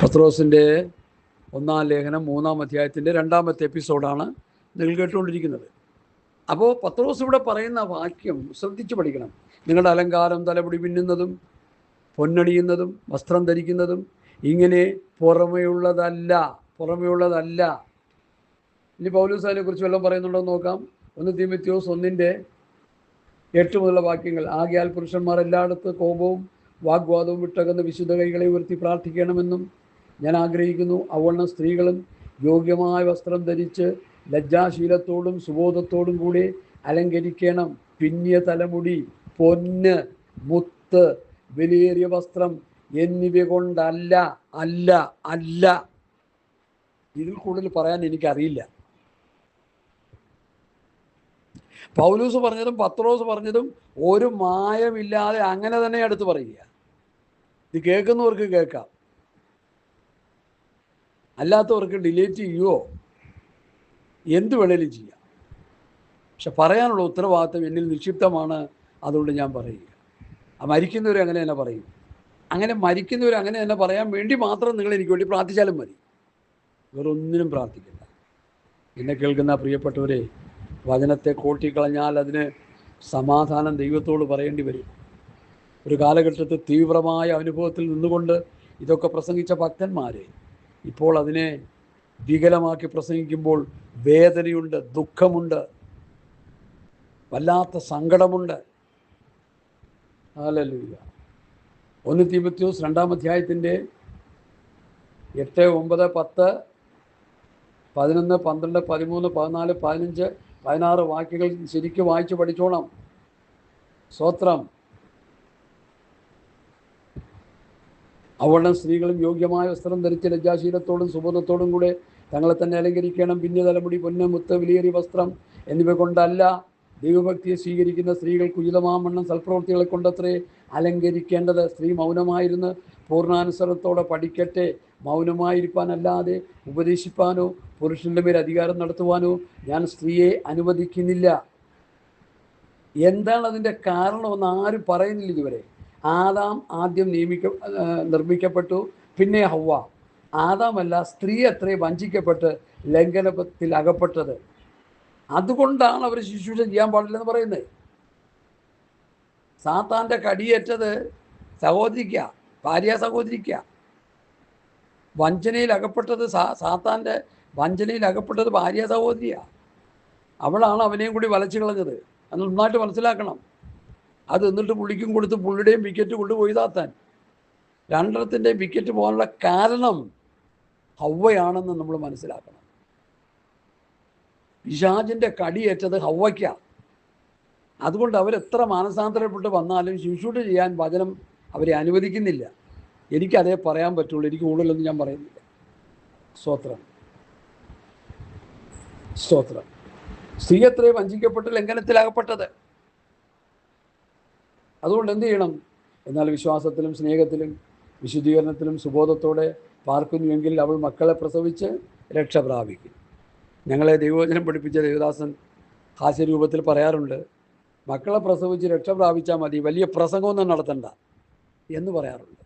പത്രോസിൻ്റെ 1-ാം ലേഖനം 3-ാം അധ്യായത്തിൻ്റെ 2-ാമത്തെ എപ്പിസോഡാണ് നിങ്ങൾ കേട്ടുകൊണ്ടിരിക്കുന്നത്. അപ്പോൾ പത്രോസ് ഇവിടെ പറയുന്ന വാക്യം ശ്രദ്ധിച്ച് പഠിക്കണം. നിങ്ങളുടെ അലങ്കാരം തലമുടി പിന്നുന്നതും പൊന്നണിയുന്നതും വസ്ത്രം ധരിക്കുന്നതും ഇങ്ങനെ പുറമെയുള്ളതല്ല. ഇനി പൗലോസ് അതിനെക്കുറിച്ച് വല്ലതും പറയുന്നുണ്ടോ എന്ന് നോക്കാം. 1 തീമോഥെയോസ് 1:8 മുതലുള്ള വാക്യങ്ങൾ. ആകയാൽ പുരുഷന്മാർ എല്ലായിടത്ത് കോപവും വാഗ്വാദവും വിട്ടകന്ന് വിശുദ്ധ കൈകളെ ഉയർത്തി പ്രാർത്ഥിക്കണമെന്നും ഞാൻ ആഗ്രഹിക്കുന്നു. അവണ്ണം സ്ത്രീകളും യോഗ്യമായ വസ്ത്രം ധരിച്ച് ലജ്ജാശീലത്തോടും സുബോധത്തോടും കൂടി അലങ്കരിക്കണം. പിന്നിയ തലമുടി, പൊന്ന്, മുത്ത്, വിലയേറിയ വസ്ത്രം എന്നിവ കൊണ്ടല്ല. ഇതിൽ കൂടുതൽ പറയാൻ എനിക്കറിയില്ല. പൗലൂസ് പറഞ്ഞതും പത്രോസ് പറഞ്ഞതും ഒരു മായമില്ലാതെ അങ്ങനെ തന്നെ അടുത്ത് പറയുക. ഇത് കേൾക്കുന്നവർക്ക് കേൾക്കാം, അല്ലാത്തവർക്ക് ഡിലീറ്റ് ചെയ്യുകയോ എന്ത് വേണേലും ചെയ്യാം. പക്ഷെ പറയാനുള്ള ഉത്തരവാദിത്വം എന്നിൽ നിക്ഷിപ്തമാണ്. അതുകൊണ്ട് ഞാൻ പറയുക. മരിക്കുന്നവർ അങ്ങനെ തന്നെ പറയും. അങ്ങനെ മരിക്കുന്നവർ അങ്ങനെ തന്നെ പറയാൻ വേണ്ടി മാത്രം നിങ്ങൾ എനിക്ക് വേണ്ടി പ്രാർത്ഥിച്ചാലും മതി. വേറൊന്നിനും പ്രാർത്ഥിക്കില്ല. എന്നെ കേൾക്കുന്ന പ്രിയപ്പെട്ടവരെ, വചനത്തെ കോട്ടിക്കളഞ്ഞാൽ അതിന് സമാധാനം ദൈവത്തോട് പറയേണ്ടി വരും. ഒരു കാലഘട്ടത്തിൽ തീവ്രമായ അനുഭവത്തിൽ നിന്നുകൊണ്ട് ഇതൊക്കെ പ്രസംഗിച്ച ഭക്തന്മാരെ ഇപ്പോൾ അതിനെ വികലമാക്കി പ്രസംഗിക്കുമ്പോൾ വേദനയുണ്ട്, ദുഃഖമുണ്ട്, വല്ലാത്ത സങ്കടമുണ്ട്. ഹല്ലേലൂയ. 1 തീമോഥെയോസ് 2-ാം അധ്യായത്തിൻ്റെ 8, 9, 10, 11, 12, 13, 14, 15, 16 വാക്യങ്ങൾ ശരിക്കും വായിച്ച് പഠിച്ചോണം. സ്തോത്രം. അവണ്ണം സ്ത്രീകളും യോഗ്യമായ വസ്ത്രം ധരിച്ച് ലജ്ജാശീലത്തോടും സുബോധത്തോടും കൂടെ തങ്ങളെ തന്നെ അലങ്കരിക്കണം. പിന്നെ തലമുടി, പൊന്ന്, മുത്ത്, വിലയേറിയ വസ്ത്രം എന്നിവ കൊണ്ടല്ല. ദൈവഭക്തിയെ സ്വീകരിക്കുന്ന സ്ത്രീകൾക്ക് ഉചിതമാവണ്ണം സൽപ്രവൃത്തികളെ കൊണ്ടത്രേ അലങ്കരിക്കേണ്ടത്. സ്ത്രീ മൗനമായിരുന്ന് പൂർണ്ണാനുസരണത്തോടെ പഠിക്കട്ടെ. മൗനമായിരിക്കാനല്ലാതെ ഉപദേശിപ്പാനോ പുരുഷൻ്റെ മേൽ അധികാരം നടത്തുവാനോ ഞാൻ സ്ത്രീയെ അനുവദിക്കുന്നില്ല. എന്താണ് അതിൻ്റെ കാരണമെന്ന് ആരും പറയുന്നില്ല ഇതുവരെ. ആദാം ആദ്യം നിർമ്മിക്കപ്പെട്ടു, പിന്നെ ഹവ്വ. ആദാമല്ല, സ്ത്രീ അത്രേ വഞ്ചിക്കപ്പെട്ട് ലംഘനത്തിൽ അകപ്പെട്ടത്. അതുകൊണ്ടാണ് അവർ ശുശ്രൂഷ ചെയ്യാൻ പാടില്ലെന്ന് പറയുന്നത്. സാത്താൻ്റെ കടിയേറ്റത് സഹോദരിക്ക, ഭാര്യ സഹോദരിക്ക. വഞ്ചനയിൽ അകപ്പെട്ടത് സാത്താൻ്റെ വഞ്ചനയിൽ അകപ്പെട്ടത് ഭാര്യ സഹോദരിയാണ്. അവളാണ് അവനെയും കൂടി വലച്ചു കളഞ്ഞത്. അത് നന്നായിട്ട് മനസ്സിലാക്കണം. അത് എന്നിട്ട് പുള്ളിക്കും കൊടുത്ത് പുള്ളിയുടെയും വിക്കറ്റ് കൊണ്ടുപോയി താത്താൻ. രണ്ടെണ്ണത്തിൻ്റെയും വിക്കറ്റ് പോകാനുള്ള കാരണം ഹവ്വയാണെന്ന് നമ്മൾ മനസ്സിലാക്കണം. പിശാചിൻ്റെ കടിയേറ്റത് ഹവ്വയ്ക്കാണ്. അതുകൊണ്ട് അവരെത്ര മാനസാന്തരപ്പെട്ട് വന്നാലും ശുശ്രൂഷ ചെയ്യാൻ വചനം അവരെ അനുവദിക്കുന്നില്ല. എനിക്കതേ പറയാൻ പറ്റുള്ളൂ. എനിക്ക് കൂടുതലൊന്നും ഞാൻ പറയുന്നില്ല. സ്തോത്രം. സ്ത്രീ അത്രേ വഞ്ചിക്കപ്പെട്ട് ലംഘനത്തിലാകപ്പെട്ടത്. അതുകൊണ്ട് എന്ത് ചെയ്യണം? എന്നാൽ വിശ്വാസത്തിലും സ്നേഹത്തിലും വിശുദ്ധീകരണത്തിലും സുബോധത്തോടെ പാർക്കുന്നുവെങ്കിൽ അവൾ മക്കളെ പ്രസവിച്ച് രക്ഷ പ്രാപിക്കും. ഞങ്ങളെ ദൈവവചനം പഠിപ്പിച്ച ദേവദാസൻ ഹാസ്യരൂപത്തിൽ പറയാറുണ്ട്, മക്കളെ പ്രസവിച്ച് രക്ഷ പ്രാപിച്ചാൽ മതി, വലിയ പ്രസംഗമൊന്നും നടത്തണ്ട എന്ന് പറയാറുണ്ട്.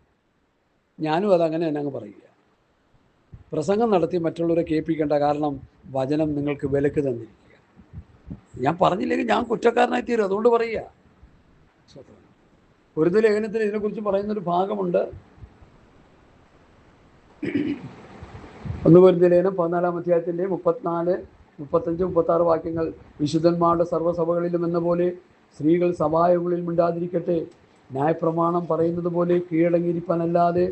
ഞാനും അതങ്ങനെ തന്നെ അങ്ങ് പറയുക. പ്രസംഗം നടത്തി മറ്റുള്ളവരെ കേൾപ്പിക്കേണ്ട. കാരണം വചനം നിങ്ങൾക്ക് വിലക്ക് തന്നിരിക്കുക. ഞാൻ പറഞ്ഞില്ലെങ്കിൽ ഞാൻ കുറ്റക്കാരനായി തീരും. അതുകൊണ്ട് പറയുക. ഒരു ലേഖനത്തിൽ ഇതിനെക്കുറിച്ച് പറയുന്നൊരു ഭാഗമുണ്ട്. 1 കൊരിന്ത്യർ ലേഖനം 14-ാം അധ്യായത്തിൻ്റെ 34, 35, 36 വാക്യങ്ങൾ. വിശുദ്ധന്മാരുടെ സർവ്വസഭകളിലും എന്ന പോലെ സ്ത്രീകൾ സഭായങ്ങളിൽ മിണ്ടാതിരിക്കട്ടെ. ന്യായപ്രമാണം പറയുന്നത് പോലെ കീഴടങ്ങിയിരിപ്പാനല്ലാതെ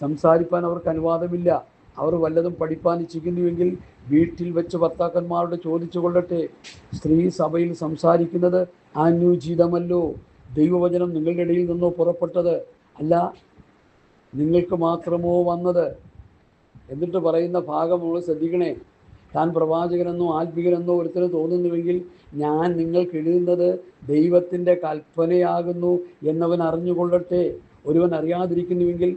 സംസാരിപ്പാൻ അവർക്ക് അനുവാദമില്ല. അവർ വല്ലതും പഠിപ്പാൻ ഇച്ഛിക്കുന്നുവെങ്കിൽ വീട്ടിൽ വെച്ച് ഭർത്താക്കന്മാരോട് ചോദിച്ചു കൊള്ളട്ടെ. സ്ത്രീ സഭയിൽ സംസാരിക്കുന്നത് അനുചിതമല്ലോ. ദൈവവചനം നിങ്ങളുടെ ഇടയിൽ നിന്നോ പുറപ്പെട്ടത് അല്ല, നിങ്ങൾക്ക് മാത്രമോ വന്നത്. എന്നിട്ട് പറയുന്ന ഭാഗം നമ്മൾ ശ്രദ്ധിക്കണേ. താൻ പ്രവാചകനെന്നോ ആത്മികനെന്നോ ഒരുത്തന് തോന്നുന്നുവെങ്കിൽ ഞാൻ നിങ്ങൾക്ക് എഴുതുന്നത് ദൈവത്തിൻ്റെ കൽപ്പനയാകുന്നു എന്നവൻ അറിഞ്ഞുകൊള്ളട്ടെ. ഒരുവൻ അറിയാതിരിക്കുന്നുവെങ്കിൽ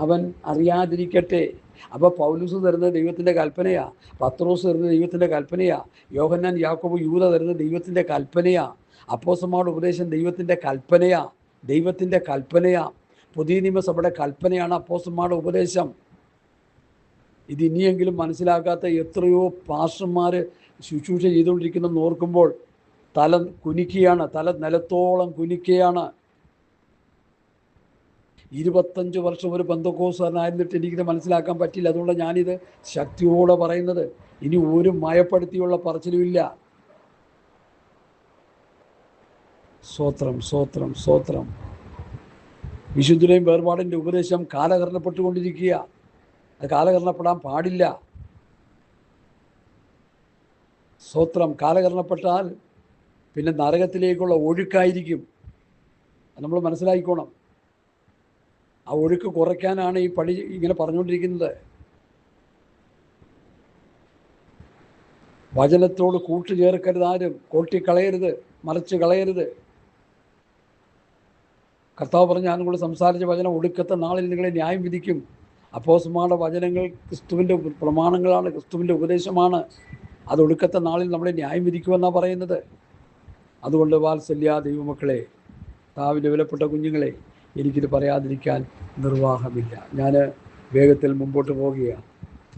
അവൻ അറിയാതിരിക്കട്ടെ. അപ്പോൾ പൗലൂസ് തരുന്നത് ദൈവത്തിൻ്റെ കൽപ്പനയാണ്. പത്രോസ് തരുന്നത് ദൈവത്തിൻ്റെ കൽപ്പനയാണ്. യോഹന്നാൻ, യാക്കോബ്, യൂദ തരുന്നത് ദൈവത്തിൻ്റെ കൽപ്പനയാണ്. അപ്പോസ്തലന്മാരുടെ ഉപദേശം ദൈവത്തിൻ്റെ കൽപ്പനയാണ്. പുതിയ നിയമസഭയുടെ കൽപ്പനയാണ് അപ്പോസ്തലന്മാരുടെ ഉപദേശം. ഇത് ഇനിയെങ്കിലും മനസ്സിലാക്കാത്ത എത്രയോ പാസ്റ്റർമാർ ശുശ്രൂഷ ചെയ്തുകൊണ്ടിരിക്കുന്നെന്ന് ഓർക്കുമ്പോൾ തല കുനിക്കുകയാണ്, തല നിലത്തോളം കുനിക്കുകയാണ്. 25 വർഷം ഒരു പെന്തക്കോസ്തുകാരനായിരുന്നിട്ട് എനിക്കിത് മനസ്സിലാക്കാൻ പറ്റില്ല. അതുകൊണ്ട് ഞാനിത് ശക്തിയോടെ പറയുന്നത്. ഇനി ഒരു മയപ്പെടുത്തിയുള്ള പറച്ചിലുമില്ല. സ്തോത്രം, സ്തോത്രം, സ്തോത്രം. വിശുദ്ധരെയും വേർപാടിൻ്റെ ഉപദേശം കാലഹരണപ്പെട്ടുകൊണ്ടിരിക്കുക. അത് കാലഹരണപ്പെടാൻ പാടില്ല. സ്തോത്രം. കാലഹരണപ്പെട്ടാൽ പിന്നെ നരകത്തിലേക്കുള്ള ഒഴുക്കായിരിക്കും. അത് നമ്മൾ മനസ്സിലാക്കിക്കോണം. ആ ഒഴുക്ക് കുറയ്ക്കാനാണ് ഈ പണി ഇങ്ങനെ പറഞ്ഞുകൊണ്ടിരിക്കുന്നത്. വചനത്തോട് കൂട്ടുചേർക്കരുത്, ആരും കൊട്ടിക്കളയരുത്, മറിച്ച് കളയരുത്. കർത്താവ് പറഞ്ഞ് ഞാനും കൂടെ സംസാരിച്ച വചനം ഒടുക്കത്തെ നാളിൽ നിങ്ങളെ ന്യായം വിധിക്കും. അപ്പോസ്തലന്മാരുടെ വചനങ്ങൾ ക്രിസ്തുവിൻ്റെ പ്രമാണങ്ങളാണ്, ക്രിസ്തുവിൻ്റെ ഉപദേശമാണ്. അത് ഒടുക്കത്തെ നാളിൽ നമ്മളെ ന്യായം വിധിക്കുമെന്നാണ് പറയുന്നത്. അതുകൊണ്ട് വാത്സല്യ ദൈവമക്കളെ, കർത്താവിൻ്റെ വിലപ്പെട്ട കുഞ്ഞുങ്ങളെ, എനിക്കിത് പറയാതിരിക്കാൻ നിർവാഹമില്ല. ഞാൻ വേഗത്തിൽ മുമ്പോട്ട് പോവുകയാണ്.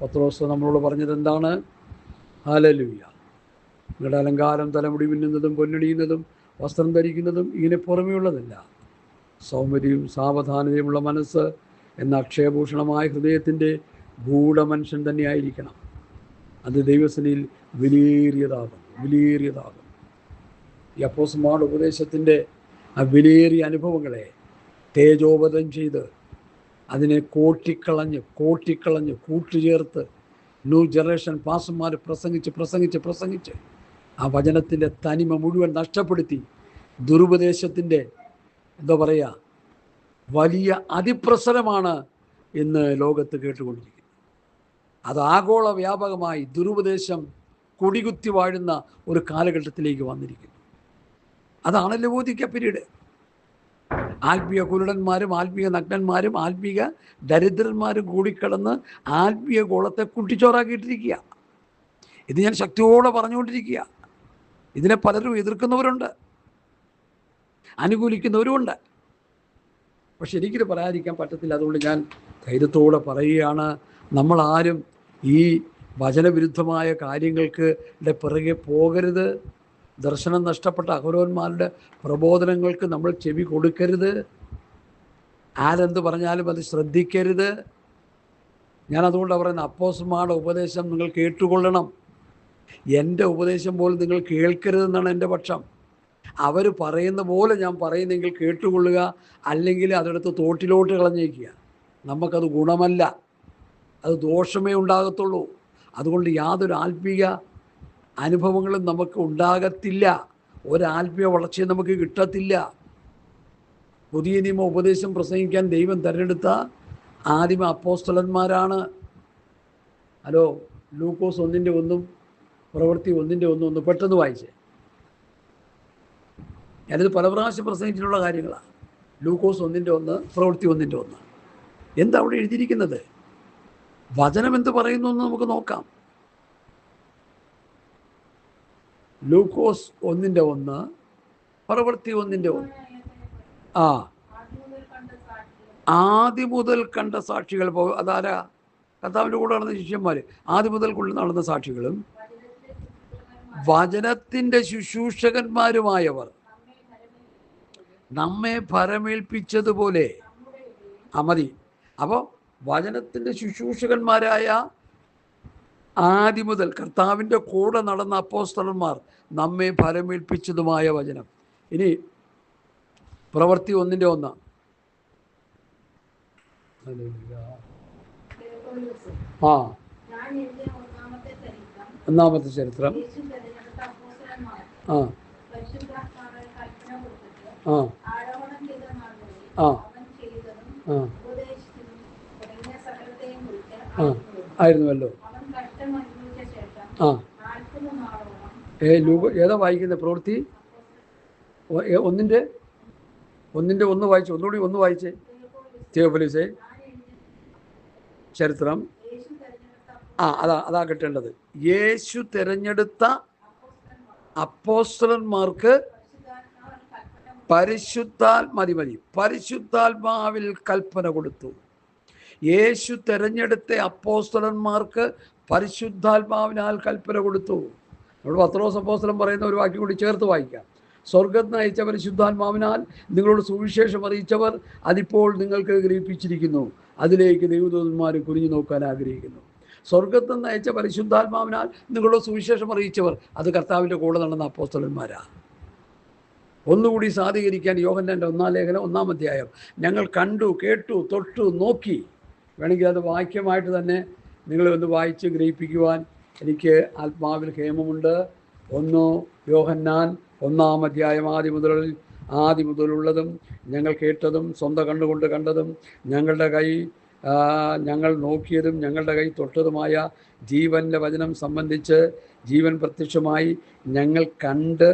പത്രോസ് നമ്മളോട് പറഞ്ഞത് എന്താണ്? ഹല്ലേലൂയ. നിങ്ങളുടെ അലങ്കാരം തലമുടി മിന്നുന്നതും പൊന്നണിയുന്നതും വസ്ത്രം ധരിക്കുന്നതും ഇങ്ങനെ പുറമെയുള്ളതല്ല, സൗമ്യതയും സാവധാനതയുമുള്ള മനസ്സ് എന്ന അക്ഷയഭൂഷണമായ ഹൃദയത്തിൻ്റെ ഗൂഢമനുഷ്യൻ തന്നെയായിരിക്കണം. അത് ദൈവസന്നിധിയിൽ വിലയേറിയതാകും. ഈ അപ്പോസ്തലന്മാരുടെ ഉപദേശത്തിൻ്റെ ആ വിലയേറിയ അനുഭവങ്ങളെ തേജോവധം ചെയ്ത് അതിനെ കോട്ടിക്കളഞ്ഞ് കൂട്ടുചേർത്ത് ന്യൂ ജനറേഷൻ പാസ്റ്റർമാർ പ്രസംഗിച്ച് ആ വചനത്തിൻ്റെ തനിമ മുഴുവൻ നഷ്ടപ്പെടുത്തി ദുരുപദേശത്തിൻ്റെ വലിയ അതിപ്രസരമാണ് ഇന്ന് ലോകത്ത് കേട്ടുകൊണ്ടിരിക്കുന്നത്. അത് ആഗോള വ്യാപകമായി ദുരുപദേശം കൊടികുത്തി വാഴുന്ന ഒരു കാലഘട്ടത്തിലേക്ക് വന്നിരിക്കുന്നു. അതാണ് ലവോദിക്ക പീരീഡ്. ആത്മീയ കുരുടന്മാരും ആത്മീയ നഗ്നന്മാരും ആത്മീയ ദരിദ്രന്മാരും കൂടിക്കിടന്ന് ആത്മീയ ഗോളത്തെ കുട്ടിച്ചോറാക്കിയിട്ടിരിക്കുക. ഇത് ഞാൻ ശക്തിയോടെ പറഞ്ഞുകൊണ്ടിരിക്കുക. ഇതിനെ പലരും എതിർക്കുന്നവരുണ്ട്, അനുകൂലിക്കുന്നവരുമുണ്ട്. പക്ഷെ എനിക്കിത് പറയാതിരിക്കാൻ പറ്റത്തില്ല. അതുകൊണ്ട് ഞാൻ ധൈര്യത്തോടെ പറയുകയാണ്, നമ്മളാരും ഈ വചനവിരുദ്ധമായ കാര്യങ്ങൾക്ക് പിറകെ പോകരുത്. ദർശനം നഷ്ടപ്പെട്ട അഹരോന്മാരുടെ പ്രബോധനങ്ങൾക്ക് നമ്മൾ ചെവി കൊടുക്കരുത്. ആരെന്ത് പറഞ്ഞാലും അത് ശ്രദ്ധിക്കരുത്. ഞാനതുകൊണ്ടാണ് പറയുന്നത്, അപ്പോസ്തലന്മാരുടെ ഉപദേശം നിങ്ങൾ കേട്ടുകൊള്ളണം. എൻ്റെ ഉപദേശം പോലും നിങ്ങൾ കേൾക്കരുതെന്നാണ് എൻ്റെ പക്ഷം. അവർ പറയുന്ന പോലെ ഞാൻ പറയുന്നെങ്കിൽ കേട്ടുകൊള്ളുക, അല്ലെങ്കിൽ അതെടുത്ത് തോട്ടിലോട്ട് കളഞ്ഞേക്കുക. നമുക്കത് ഗുണമല്ല, അത് ദോഷമേ ഉണ്ടാകത്തുള്ളൂ. അതുകൊണ്ട് യാതൊരു ആത്മീയ അനുഭവങ്ങളും നമുക്ക് ഉണ്ടാകത്തില്ല, ഒരാത്മീയ വളർച്ചയും നമുക്ക് കിട്ടത്തില്ല. പുതിയ നിയമ ഉപദേശം പ്രസംഗിക്കാൻ ദൈവം തിരഞ്ഞെടുത്ത ആദിമ അപ്പോസ്തലന്മാരാണ്. ഹലോ, ലൂക്കോസ് 1:1 പ്രവൃത്തി 1:1 പെട്ടെന്ന് വായിച്ചേ. ഞാനിത് പല പ്രാവശ്യം പ്രസംഗിച്ചിട്ടുള്ള കാര്യങ്ങളാണ്. ലൂക്കോസ് 1:1 പ്രവൃത്തി 1:1 എന്താ അവിടെ എഴുതിയിരിക്കുന്നത്? വചനം എന്ത് പറയുന്നു എന്ന് നമുക്ക് നോക്കാം. ലൂക്കോസ് 1:1 പ്രവൃത്തി 1:1. ആദ്യം മുതൽ കണ്ട സാക്ഷികൾ. അതാരാ? കർത്താവിൻ്റെ കൂടെ നടന്ന ശിഷ്യന്മാർ. ആദ്യം മുതൽ നടന്ന സാക്ഷികളും വചനത്തിൻ്റെ ശുശ്രൂഷകന്മാരുമായവർ നമ്മെ ഭരമേൽപ്പിച്ചതുപോലെ. മതി. അപ്പോൾ വചനത്തിൻ്റെ ശുശ്രൂഷകന്മാരായ ആദ്യം മുതൽ കർത്താവിൻ്റെ കൂടെ നടന്ന അപ്പോസ്തലന്മാർ നമ്മെ ഫലമേൽപ്പിച്ചതുമായ വചനം. ഇനി പ്രവൃത്തി 1:1. ഒന്നാമത്തെ ചരിത്രം. ആയിരുന്നുവല്ലോ. ഏതാ വായിക്കുന്നത്? പ്രവൃത്തി 1:1 വായിച്ചു. ഒന്നുകൂടി 1 വായിച്ചേ. തിയോഫിലോസേ ചരിത്രം. അതാ കിട്ടേണ്ടത്. യേശു തിരഞ്ഞെടുത്ത അപ്പോസ്തലന്മാർക്ക് പരിശുദ്ധാത്മാവിൽ കൽപ്പന കൊടുത്തു. യേശു തെരഞ്ഞെടുത്ത അപ്പോസ്തലന്മാർക്ക് പരിശുദ്ധാത്മാവിനാൽ കൽപ്പന കൊടുത്തു. നമ്മൾ പത്രോസ് അപ്പോസ്തലൻ പറയുന്ന ഒരു വാക്യം കൂടി ചേർത്ത് വായിക്കാം. സ്വർഗത്തിന് അയച്ച പരിശുദ്ധാത്മാവിനാൽ നിങ്ങളോട് സുവിശേഷം അറിയിച്ചവർ അതിപ്പോൾ നിങ്ങൾക്ക് ഗ്രഹിപ്പിച്ചിരിക്കുന്നു. അതിലേക്ക് ദൈവദൂതന്മാർ കുനിഞ്ഞു നോക്കാൻ ആഗ്രഹിക്കുന്നു. സ്വർഗത്തിൽ നിന്ന് അയച്ച പരിശുദ്ധാത്മാവിനാൽ നിങ്ങളോട് സുവിശേഷം അറിയിച്ചവർ അത് കർത്താവിൻ്റെ കൂടെ നടന്ന അപ്പോസ്തലന്മാരാ. ഒന്നുകൂടി സാധീകരിക്കാൻ യോഹന്നാൻ്റെ 1-ാം ലേഖനം 1-ാം അധ്യായം, ഞങ്ങൾ കണ്ടു, കേട്ടു, തൊട്ടു, നോക്കി. വേണമെങ്കിൽ അത് വാക്യമായിട്ട് തന്നെ നിങ്ങളൊന്ന് വായിച്ച് ഗ്രഹിപ്പിക്കുവാൻ എനിക്ക് ആത്മാവിൽ ഹേമമുണ്ട്. 1 യോഹന്നാൻ 1-ാം അധ്യായം ആദ്യം മുതലുള്ളതും ഞങ്ങൾ കേട്ടതും സ്വന്തം കണ്ണുകൊണ്ട് കണ്ടതും ഞങ്ങൾ നോക്കിയതും ഞങ്ങളുടെ കൈ തൊട്ടതുമായ ജീവൻ്റെ വചനം സംബന്ധിച്ച് ജീവൻ പ്രത്യക്ഷമായി ഞങ്ങൾ കണ്ട്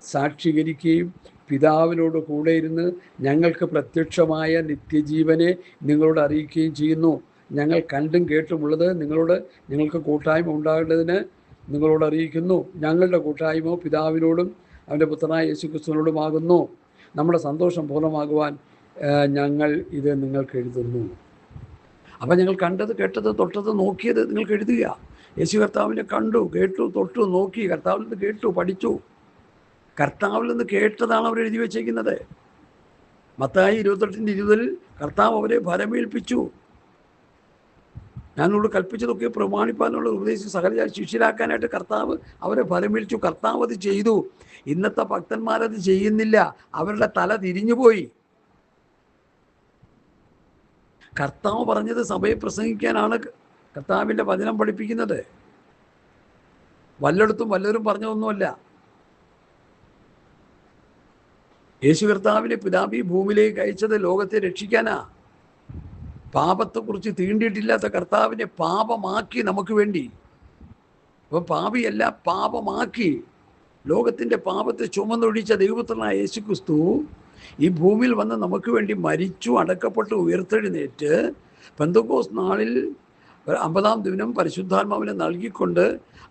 സാക്ഷീകരിക്കുകയും പിതാവിനോട് കൂടെ ഇരുന്ന് ഞങ്ങൾക്ക് പ്രത്യക്ഷമായ നിത്യജീവനെ നിങ്ങളോട് അറിയിക്കുകയും ചെയ്യുന്നു. ഞങ്ങൾ കണ്ടും കേട്ടുമുള്ളത് ഞങ്ങൾക്ക് കൂട്ടായ്മ ഉണ്ടാകേണ്ടതിന് നിങ്ങളോട് അറിയിക്കുന്നു. ഞങ്ങളുടെ കൂട്ടായ്മ പിതാവിനോടും അവൻ്റെ പുത്രനായ യേശുക്രിസ്തുവിനോടുമാകുന്നു. നമ്മുടെ സന്തോഷം പൂർണ്ണമാകുവാൻ ഞങ്ങൾ ഇത് നിങ്ങൾക്ക് എഴുതുന്നു. അപ്പം ഞങ്ങൾ കണ്ടത്, കേട്ടത്, തൊട്ടത്, നോക്കിയത് നിങ്ങൾക്ക് എഴുതുക. യേശു കർത്താവിനെ കണ്ടു, കേട്ടു, തൊട്ടു, നോക്കി. കർത്താവിൽ നിന്ന് കേട്ടു, പഠിച്ചു. കർത്താവിൽ നിന്ന് കേട്ടതാണ് അവർ എഴുതി വച്ചേക്കുന്നത്. മത്തായി 28:20 കർത്താവ് അവരെ ഭരമേൽപ്പിച്ചു. ഞാനോട് കൽപ്പിച്ചതൊക്കെ പ്രമാണിപ്പാനുള്ള ഉപദേശിച്ച് സകല ശിഷ്യരാക്കാനായിട്ട് കർത്താവ് അവരെ ഭരമേൽപ്പിച്ചു. കർത്താവ് അത് ചെയ്തു. ഇന്നത്തെ ഭക്തന്മാരത് ചെയ്യുന്നില്ല. അവരുടെ തല തിരിഞ്ഞുപോയി. കർത്താവ് പറഞ്ഞത് സഭയെ പ്രസംഗിക്കാനാണ് കർത്താവിൻ്റെ വചനം പഠിപ്പിക്കുന്നത്. വല്ലവരും പറഞ്ഞതൊന്നുമല്ല. യേശു കർത്താവിനെ പിതാവി ഭൂമിയിലേക്ക് അയച്ചത് ലോകത്തെ രക്ഷിക്കാനാ. പാപത്തെക്കുറിച്ച് തീണ്ടിയിട്ടില്ലാത്ത കർത്താവിനെ പാപമാക്കി നമുക്ക് വേണ്ടി. അപ്പം പാപിയല്ല, പാപമാക്കി ലോകത്തിൻ്റെ പാപത്തെ ചുമന്നൊഴിച്ച ദൈവപുത്രനായ യേശു ക്രിസ്തു ഈ ഭൂമിയിൽ വന്ന് നമുക്ക് വേണ്ടി മരിച്ചു, അടക്കപ്പെട്ട്, ഉയർത്തെഴുന്നേറ്റ് പെന്തക്കോസ്ത് നാളിൽ 50-ാം ദിനം പരിശുദ്ധാത്മാവിനെ നൽകിക്കൊണ്ട്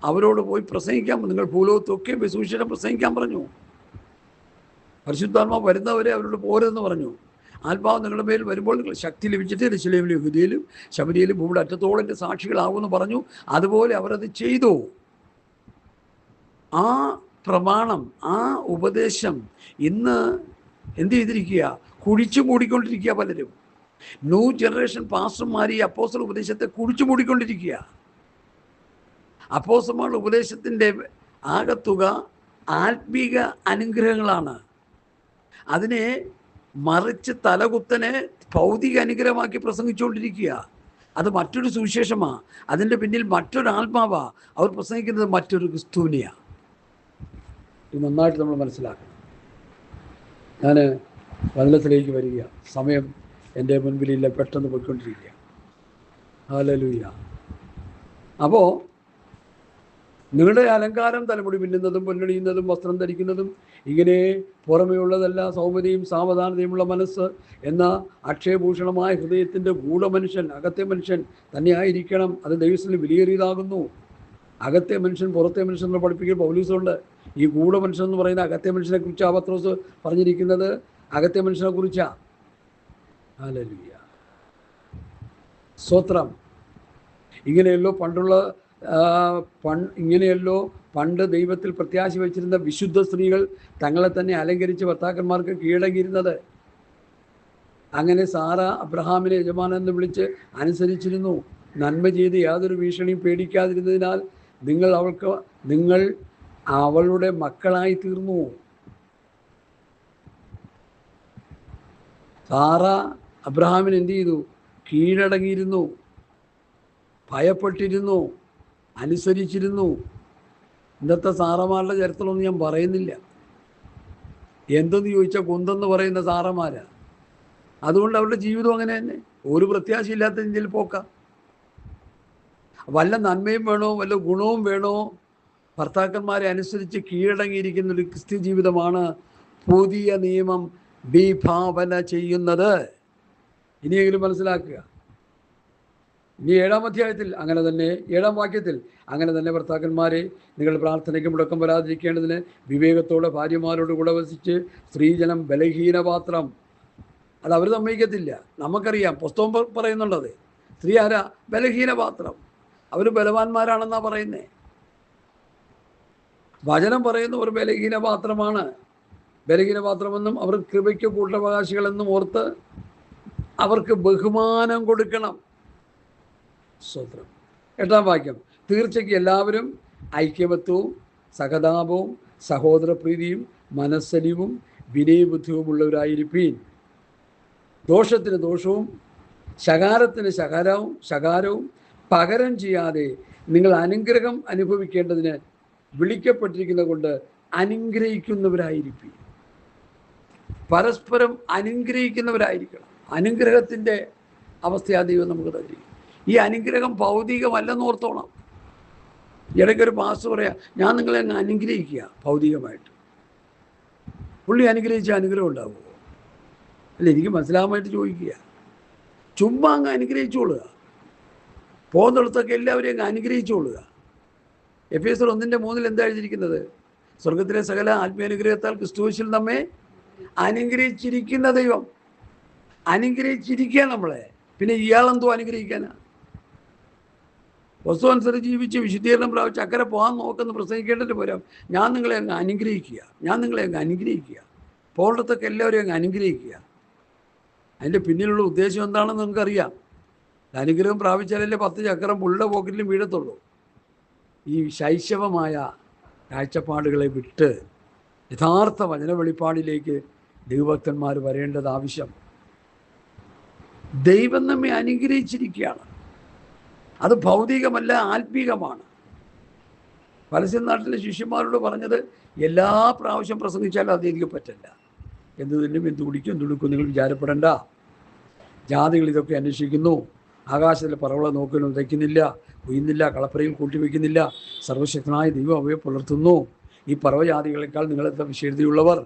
അവരോട് പോയി പ്രസംഗിക്കാൻ, നിങ്ങൾ ഭൂലോകത്തൊക്കെ സുവിശേഷം പ്രസംഗിക്കാൻ പറഞ്ഞു. പരിശുദ്ധാത്മാവ് വരുന്നവരെ അവരോട് പോരെന്ന് പറഞ്ഞു. ആത്മാവ് നിങ്ങളുടെ മേൽ വരുമ്പോൾ നിങ്ങൾ ശക്തി ലഭിച്ചിട്ട് യെരൂശലേമിലും യഹൂദയിലും ശമരിയയിലും ഭൂമിയുടെ അറ്റത്തോളം എൻ്റെ സാക്ഷികളാവുമെന്ന് പറഞ്ഞു. അതുപോലെ അവരത് ചെയ്തു. ആ പ്രമാണം, ആ ഉപദേശം ഇന്ന് എന്ത് ചെയ്തിരിക്കുക? കുഴിച്ചു മൂടിക്കൊണ്ടിരിക്കുക പലരും. ന്യൂ ജനറേഷൻ പാസ്റ്റർമാർ ഈ അപ്പോസ്തല ഉപദേശത്തെ കുഴിച്ചു മൂടിക്കൊണ്ടിരിക്കുക. അപ്പോസ്തലന്മാരുടെ ഉപദേശത്തിൻ്റെ ആകത്തുക ആത്മീക അനുഗ്രഹങ്ങളാണ്. അതിനെ മറിച്ച് തലകുത്തനെ ഭൗതിക അനുഗ്രഹമാക്കി പ്രസംഗിച്ചുകൊണ്ടിരിക്കുക. അത് മറ്റൊരു സുവിശേഷമാണ്. അതിൻ്റെ പിന്നിൽ മറ്റൊരു ആത്മാവാണ്. അവർ പ്രസംഗിക്കുന്നത് മറ്റൊരു ക്രിസ്തുവിനെയാണ്. ഇത് നന്നായിട്ട് നമ്മൾ മനസ്സിലാക്കണം. ഞാൻ വചനത്തിലേക്ക് വരിക. സമയം എൻ്റെ മുൻപിലില്ല, പെട്ടെന്ന് പോയിക്കൊണ്ടിരിക്കുക. ഹല്ലേലൂയ. അപ്പോൾ നിങ്ങളുടെ അലങ്കാരം തലമുടി പിന്നുന്നതും പൊന്നണിയുന്നതും വസ്ത്രം ധരിക്കുന്നതും ഇങ്ങനെ പുറമെയുള്ളതല്ല, സൗമ്യതയും സാവധാനതയുമുള്ള മനസ്സ് എന്ന അക്ഷയഭൂഷണമായ ഹൃദയത്തിൻ്റെ ഗൂഢമനുഷ്യൻ, അകത്തെ മനുഷ്യൻ തന്നെയായിരിക്കണം. അത് ദൈവത്തിന് വിലയേറിയതാകുന്നു. അകത്തെ മനുഷ്യൻ പുറത്തെ മനുഷ്യൻ എന്ന് പഠിപ്പിക്കുന്ന പൗലൂസുണ്ട്. ഈ ഗൂഢമനുഷ്യൻ എന്ന് പറയുന്ന അകത്തെ മനുഷ്യനെ കുറിച്ചാണ് പത്രോസ് പറഞ്ഞിരിക്കുന്നത്. അകത്തെ മനുഷ്യനെ കുറിച്ചാണ്. ഹല്ലേലൂയ, സ്തോത്രം. ഇങ്ങനെയല്ലോ പണ്ട് ദൈവത്തിൽ പ്രത്യാശ വച്ചിരുന്ന വിശുദ്ധ സ്ത്രീകൾ തങ്ങളെ തന്നെ അലങ്കരിച്ച് ഭർത്താക്കന്മാർക്ക് കീഴടങ്ങിയിരുന്നത്. അങ്ങനെ സാറ അബ്രഹാമിനെ യജമാനൻ എന്ന് വിളിച്ച് അനുസരിച്ചിരുന്നു. നന്മ ചെയ്ത് യാതൊരു ഭീഷണിയും പേടിക്കാതിരുന്നതിനാൽ നിങ്ങൾ അവളുടെ മക്കളായി തീർന്നു. സാറ അബ്രഹാമിന് എന്ത് ചെയ്തു? കീഴടങ്ങിയിരുന്നു, ഭയപ്പെട്ടിരുന്നു, അനുസരിച്ചിരുന്നു. ഇന്നത്തെ സാറമാരുടെ ചരിത്രമൊന്നും ഞാൻ പറയുന്നില്ല. എന്തെന്ന് ചോദിച്ചാൽ കുന്തെന്ന് പറയുന്ന സാറമാരാ. അതുകൊണ്ട് അവരുടെ ജീവിതം അങ്ങനെ തന്നെ, ഒരു പ്രത്യാശയില്ലാത്ത രീതിയിൽ പോക്കാം. വല്ല നന്മയും വേണോ, വല്ല ഗുണവും വേണോ, ഭർത്താക്കന്മാരെ അനുസരിച്ച് കീഴടങ്ങിയിരിക്കുന്ന ഒരു ക്രിസ്ത്യ ജീവിതമാണ് പുതിയ നിയമം വിഭാവന ചെയ്യുന്നത്. ഇനിയെങ്കിലും മനസ്സിലാക്കുക. ഇനി 7-ാം അധ്യായത്തിൽ അങ്ങനെ തന്നെ 7-ാം വാക്യത്തിൽ അങ്ങനെ തന്നെ ഭർത്താക്കന്മാരെ നിങ്ങൾ പ്രാർത്ഥനയ്ക്ക് മുടക്കം വരാതിരിക്കേണ്ടതിന് വിവേകത്തോടെ ഭാര്യമാരോട് കൂടെ വസിച്ച് സ്ത്രീജനം ബലഹീനപാത്രം, അത് അവർ സമ്മതിക്കത്തില്ല. നമുക്കറിയാം, പുസ്തകം പറയുന്നുണ്ടത്. സ്ത്രീ ആരാ? ബലഹീനപാത്രം. അവർ ബലവാന്മാരാണെന്നാണ് പറയുന്നത്. വചനം പറയുന്ന ഒരു ബലഹീനപാത്രമാണ്. ബലഹീനപാത്രമെന്നും അവർ കൃപയ്ക്ക് കൂട്ടവകാശികളെന്നും ഓർത്ത് അവർക്ക് ബഹുമാനം കൊടുക്കണം. സ്തോത്രം. 8-ാം വാക്യം, തീർച്ചയ്ക്ക് എല്ലാവരും ഐക്യമത്യവും സഹതാപവും സഹോദരപ്രീതിയും മനസ്സലിവും വിനയബുദ്ധിയും ഉള്ളവരായിരിപ്പീൻ. ദോഷത്തിന് ദോഷവും ശകാരത്തിന് ശകാരവും പകരം ചെയ്യാതെ നിങ്ങൾ അനുഗ്രഹം അനുഭവിക്കേണ്ടതിന് വിളിക്കപ്പെട്ടിരിക്കുന്നത് കൊണ്ട് അനുഗ്രഹിക്കുന്നവരായിരിക്കും. പരസ്പരം അനുഗ്രഹിക്കുന്നവരായിരിക്കണം. അനുഗ്രഹത്തിൻ്റെ അവസ്ഥയാ ദൈവം നമുക്ക് തരും. ഈ അനുഗ്രഹം ഭൗതികമല്ലെന്ന് ഓർത്തോണം. ഇടയ്ക്കൊരു പാസ്റ്റർ പറയാം, ഞാൻ നിങ്ങളെ അങ്ങ് അനുഗ്രഹിക്കുക ഭൗതികമായിട്ട്. പുള്ളി അനുഗ്രഹിച്ച അനുഗ്രഹം ഉണ്ടാവുമോ? അല്ല, എനിക്ക് മനസ്സിലാകാമായിട്ട് ചോദിക്കുക. ചുമ്മാ അങ്ങ് അനുഗ്രഹിച്ചോളുക. പോകുന്നിടത്തൊക്കെ എല്ലാവരെയും അങ്ങ് അനുഗ്രഹിച്ചോളുക. എഫേസ്യർ 1:3 എന്താ എഴുതിയിരിക്കുന്നത്? സ്വർഗത്തിലെ സകല ആത്മീയാനുഗ്രഹത്താൽ ക്രിസ്തുവിൽ നമ്മെ അനുഗ്രഹിച്ചിരിക്കുന്ന ദൈവം അനുഗ്രഹിച്ചിരിക്കുക നമ്മളെ. പിന്നെ ഇയാളെന്തോ അനുഗ്രഹിക്കാനാ? വസ്തു അനുസരിച്ച് ജീവിച്ച് വിശുദ്ധീകരണം പ്രാപിച്ച് അക്കരെ പോകാൻ നോക്കുന്ന പ്രസംഗിക്കേണ്ടതിന് പോരാ, ഞാൻ നിങ്ങളെ അങ്ങ് അനുഗ്രഹിക്കുക, ഞാൻ നിങ്ങളെ അങ്ങ് അനുഗ്രഹിക്കുക, പോകേണ്ടതൊക്കെ എല്ലാവരെയും അങ്ങ് അനുഗ്രഹിക്കുക. അതിൻ്റെ പിന്നിലുള്ള ഉദ്ദേശം എന്താണെന്ന് നിങ്ങൾക്കറിയാം. അനുഗ്രഹം പ്രാപിച്ചാലല്ലേ 10 ചക്രം പുള്ളിയുടെ പോക്കറ്റിലും വീഴത്തുള്ളൂ. ഈ ശൈശവമായ കാഴ്ചപ്പാടുകളെ വിട്ട് യഥാർത്ഥ വചന വെളിപ്പാടിലേക്ക് ദൈവഭക്തന്മാർ വരേണ്ടത് ആവശ്യം. ദൈവം നമ്മെ അനുഗ്രഹിച്ചിരിക്കുകയാണ്. അത് ഭൗതികമല്ല, ആത്മീകമാണ്. പലസ്തീൻ നാട്ടിലെ ശിഷ്യന്മാരോട് പറഞ്ഞത്, എല്ലാ പ്രാവശ്യം പ്രസംഗിച്ചാലും അത് എനിക്ക് പറ്റില്ല. എന്ത് തിന്നും എന്ത് കുടിക്കും എന്ത് കൊടുക്കും നിങ്ങൾ വിചാരപ്പെടേണ്ട. ജാതികൾ ഇതൊക്കെ അന്വേഷിക്കുന്നു. ആകാശത്തിലെ പറവളെ നോക്കുന്നു, തയ്ക്കുന്നില്ല, കൊയ്യുന്നില്ല, കളപ്പുരയിൽ കൂട്ടിവെക്കുന്നില്ല. സർവശക്തനായ ദൈവം അവയെ പുലർത്തുന്നു. ഈ പറവജാതികളെക്കാൾ നിങ്ങളെത്ര വിശേഷതയുള്ളവർ.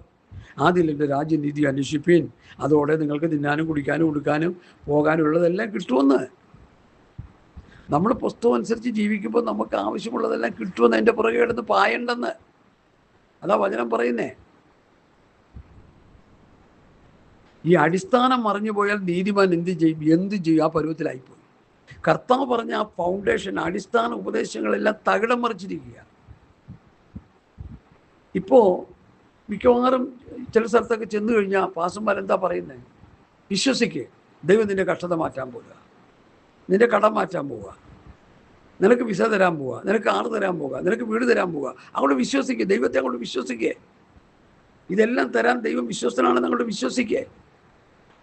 ആദ്യം എൻ്റെ രാജ്യനീതി അന്വേഷിപ്പീൻ, അതോടെ നിങ്ങൾക്ക് തിന്നാനും കുടിക്കാനും ഉടുക്കാനും പോകാനുള്ളതെല്ലാം കിട്ടുമെന്ന്. നമ്മൾ പുസ്തകം അനുസരിച്ച് ജീവിക്കുമ്പോൾ നമുക്ക് ആവശ്യമുള്ളതെല്ലാം കിട്ടുമെന്ന്, അതിൻ്റെ പുറകെ കിടന്ന് പായണ്ടെന്ന്. അതാ വചനം പറയുന്നേ. ഈ അടിസ്ഥാനം മറിഞ്ഞു പോയാൽ നീതിമാൻ എന്ത് ചെയ്യും? ആ പരുവത്തിലായിപ്പോയി. കർത്താവ് പറഞ്ഞ ആ ഫൗണ്ടേഷൻ, അടിസ്ഥാന ഉപദേശങ്ങളെല്ലാം തകിടം മറിച്ചിരിക്കുക. ഇപ്പോൾ മിക്കവാറും ചില സ്ഥലത്തൊക്കെ ചെന്ന് കഴിഞ്ഞാൽ പാസ്റ്റർമാരെന്താ പറയുന്നത്? വിശ്വസിക്ക്, ദൈവം നിൻ്റെ കഷ്ടത മാറ്റാൻ പോവുക, നിൻ്റെ കടം മാറ്റാൻ പോവുക, നിനക്ക് വിസ തരാൻ പോവുക, നിനക്ക് ആറ് തരാൻ പോവുക, നിനക്ക് വീട് തരാൻ പോവുക. അങ്ങോട്ട് വിശ്വസിക്കുക, ദൈവത്തെ അങ്ങോട്ട് വിശ്വസിക്കുക. ഇതെല്ലാം തരാൻ ദൈവം വിശ്വസ്തനാണെന്ന് അങ്ങോട്ട് വിശ്വസിക്കുക.